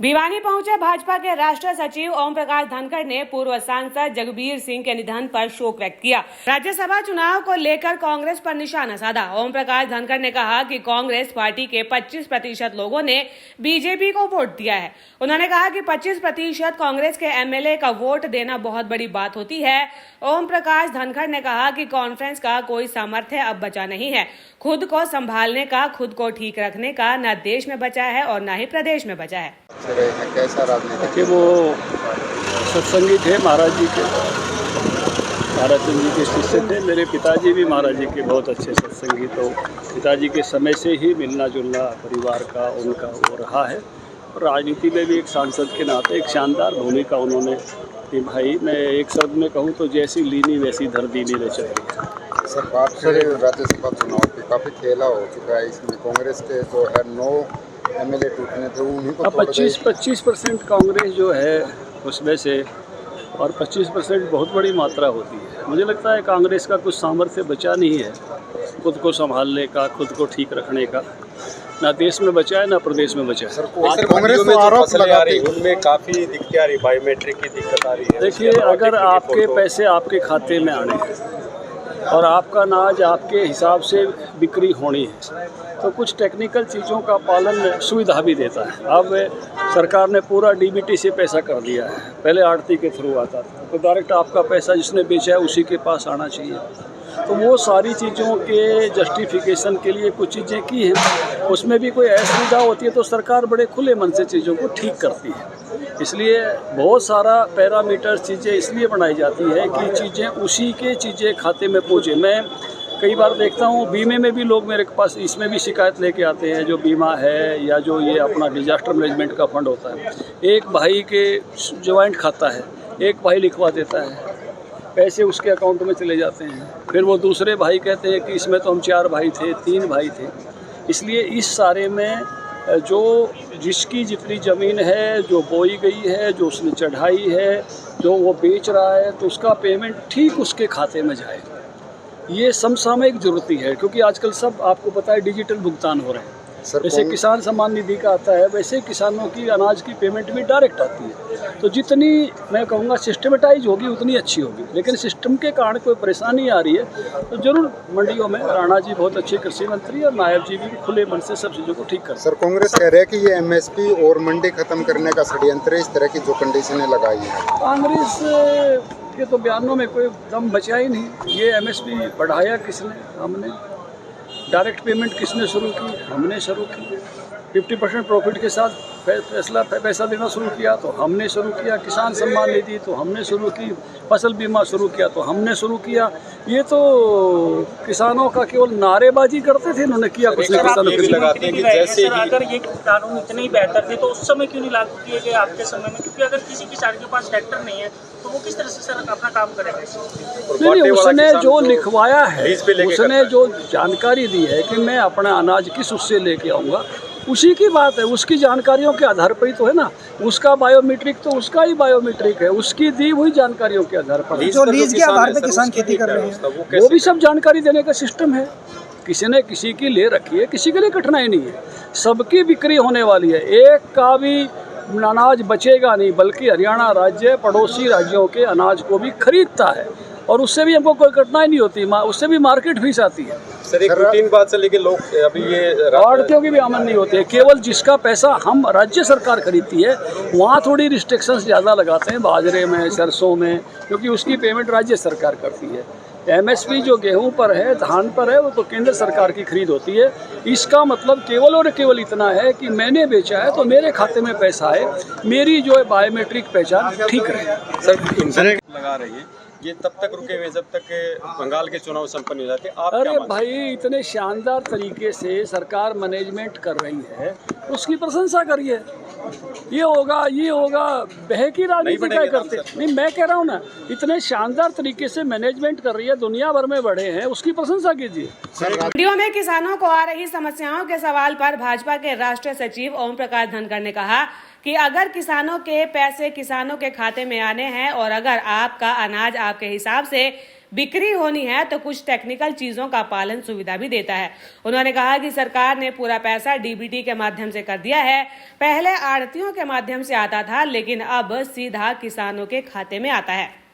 भिवानी पहुंचे भाजपा के राष्ट्रीय सचिव ओम प्रकाश धनखड़ ने पूर्व सांसद जगबीर सिंह के निधन पर शोक व्यक्त किया। राज्यसभा चुनाव को लेकर कांग्रेस पर निशाना साधा। ओम प्रकाश धनखड़ ने कहा कि कांग्रेस पार्टी के 25% लोगों ने बीजेपी को वोट दिया है। उन्होंने कहा कि 25% कांग्रेस के एमएलए का वोट देना बहुत बड़ी बात होती है। ओम प्रकाश धनखड़ ने कहा कि कॉन्फ्रेंस का कोई सामर्थ्य अब बचा नहीं है। खुद को संभालने का, खुद को ठीक रखने का न देश में बचा है और न ही प्रदेश में बचा है। कैसा राजनीति कि वो सत्संगी थे महाराज जी के, महाराज जी के शिष्य थे। मेरे पिताजी भी महाराज जी के बहुत अच्छे सत्संगी, तो पिताजी के समय से ही मिलना जुलना परिवार का उनका वो रहा है। और राजनीति में भी एक सांसद के नाते एक शानदार भूमिका उन्होंने कि भाई मैं एक शब्द में कहूँ तो जैसी लीनी वैसी धर दीनी रह चुकी। सर बात करें राज्यसभा चुनाव की, काफ़ी खेला हो चुका है इसमें। कांग्रेस के जो है 9 एमएलए टूटने थे, उन्हीं को 25% कांग्रेस जो है उसमें से, और 25% बहुत बड़ी मात्रा होती है। मुझे लगता है कांग्रेस का कुछ सामर्थ्य बचा नहीं है खुद को संभालने का, खुद को ठीक रखने का। ना देश में बचा है ना प्रदेश में बचा है। सर कांग्रेस में आरोप लगा रही है, उनमें काफ़ी दिक्कत आ रही, बायोमेट्रिक की दिक्कत आ रही है। देखिए, अगर आपके पैसे आपके खाते में आने हैं और आपका अनाज आपके हिसाब से बिक्री होनी है तो कुछ टेक्निकल चीज़ों का पालन सुविधा भी देता है। अब सरकार ने पूरा डीबीटी से पैसा कर दिया है, पहले आड़ती के थ्रू आता था, तो डायरेक्ट आपका पैसा जिसने बेचा है उसी के पास आना चाहिए। तो वो सारी चीज़ों के जस्टिफिकेशन के लिए कुछ चीज़ें की हैं, उसमें भी कोई असुविधा होती है तो सरकार बड़े खुले मन से चीज़ों को ठीक करती है। इसलिए बहुत सारा पैरामीटर चीज़ें इसलिए बनाई जाती है कि चीज़ें उसी के चीज़ें खाते में पहुँचे। मैं कई बार देखता हूँ बीमे में भी लोग मेरे पास इसमें भी शिकायत लेके आते हैं, जो बीमा है या जो ये अपना डिजास्टर मैनेजमेंट का फंड होता है, एक भाई के ज्वाइंट खाता है, एक भाई लिखवा देता है, पैसे उसके अकाउंट में चले जाते हैं। फिर वो दूसरे भाई कहते हैं कि इसमें तो हम 4 भाई थे, 3 भाई थे। इसलिए इस सारे में जो जिसकी जितनी ज़मीन है, जो बोई गई है, जो उसने चढ़ाई है, जो वो बेच रहा है, तो उसका पेमेंट ठीक उसके खाते में जाए। ये समसामयिक ज़रूरती है, क्योंकि आजकल सब आपको पता है डिजिटल भुगतान हो रहे हैं। जैसे किसान सम्मान निधि का आता है, वैसे किसानों की अनाज की पेमेंट भी डायरेक्ट आती है। तो जितनी मैं कहूँगा सिस्टमेटाइज होगी उतनी अच्छी होगी। लेकिन सिस्टम के कारण कोई परेशानी आ रही है तो जरूर मंडियों में राणा जी बहुत अच्छे कृषि मंत्री और नायब जी भी खुले मन से सब चीज़ों को ठीक कर। सर कांग्रेस कह रहे हैं कि ये एमएसपी और मंडी खत्म करने का षड्यंत्र है, इस तरह की जो कंडीशनें लगाई है। कांग्रेस के तो बयानों में कोई दम बचा ही नहीं। ये एमएसपी बढ़ाया किसने? हमने। डायरेक्ट पेमेंट किसने शुरू की? हमने शुरू की। 50% प्रॉफिट के साथ पैसा देना शुरू किया तो हमने शुरू किया। किसान सम्मान निधि तो हमने शुरू की। फसल बीमा शुरू किया तो हमने शुरू किया। ये तो किसानों का केवल नारेबाजी करते थे, इन्होंने किया कुछ नहीं। किसानों के लगाते हैं कि जैसे अगर ये कानून इतने ही बेहतर थे तो उस समय क्यों नहीं लागू किए गए आपके समय में? क्योंकि अगर किसी किसान के पास ट्रैक्टर नहीं है तो वो किस तरह से सर अपना काम करेगा? नहीं, उसने जो लिखवाया है, उसने जो जानकारी दी है कि मैं अपना अनाज किस उससे लेके आऊँगा, उसी की बात है। उसकी जानकारियों के आधार पर ही तो है ना। उसका बायोमेट्रिक तो उसका ही बायोमेट्रिक है, उसकी दी हुई जानकारियों के आधार पर। जो लीज के आधार पर किसान खेती कर रहे हैं, वो भी सब जानकारी देने का सिस्टम है। किसी ने किसी की ले रखी है, किसी के लिए कठिनाई नहीं है। सबकी बिक्री होने वाली है, एक का भी अनाज बचेगा नहीं, बल्कि हरियाणा राज्य पड़ोसी राज्यों के अनाज को भी खरीदता है और उससे भी हमको कोई कठिनाई नहीं होती। उससे भी मार्केट फीस आती है। सर एक रूटीन बात से लेके लोग अभी ये आड़तियों की भी आमद नहीं होती है। केवल जिसका पैसा हम राज्य सरकार खरीदती है वहाँ थोड़ी रिस्ट्रिक्शंस ज़्यादा लगाते हैं, बाजरे में, सरसों में, क्योंकि उसकी पेमेंट राज्य सरकार करती है। एमएसपी जो गेहूं पर है, धान पर है, वो तो केंद्र सरकार की खरीद होती है। इसका मतलब केवल और केवल इतना है कि मैंने बेचा है तो मेरे खाते में पैसा आए, मेरी जो है बायोमेट्रिक पहचान ठीक रहे। सर लगा रही है, ये तब तक रुके हुए जब तक बंगाल के चुनाव संपन्न हो जाते। आप अरे भाई, इतने शानदार तरीके से सरकार मैनेजमेंट कर रही है, उसकी प्रशंसा करिए। ये होगा बहकी राजनीति क्या करते? नहीं, मैं कह रहा हूँ ना, इतने शानदार तरीके से मैनेजमेंट कर रही है, दुनिया भर में बढ़े हैं, उसकी प्रशंसा कीजिए। वीडियो में किसानों को आ रही समस्याओं के सवाल पर भाजपा के राष्ट्रीय सचिव ओम प्रकाश धनखड़ ने कहा कि अगर किसानों के पैसे किसानों के खाते में आने हैं और अगर आपका अनाज आपके हिसाब से बिक्री होनी है तो कुछ टेक्निकल चीजों का पालन सुविधा भी देता है। उन्होंने कहा कि सरकार ने पूरा पैसा डीबीटी के माध्यम से कर दिया है। पहले आढ़तियों के माध्यम से आता था, लेकिन अब सीधा किसानों के खाते में आता है।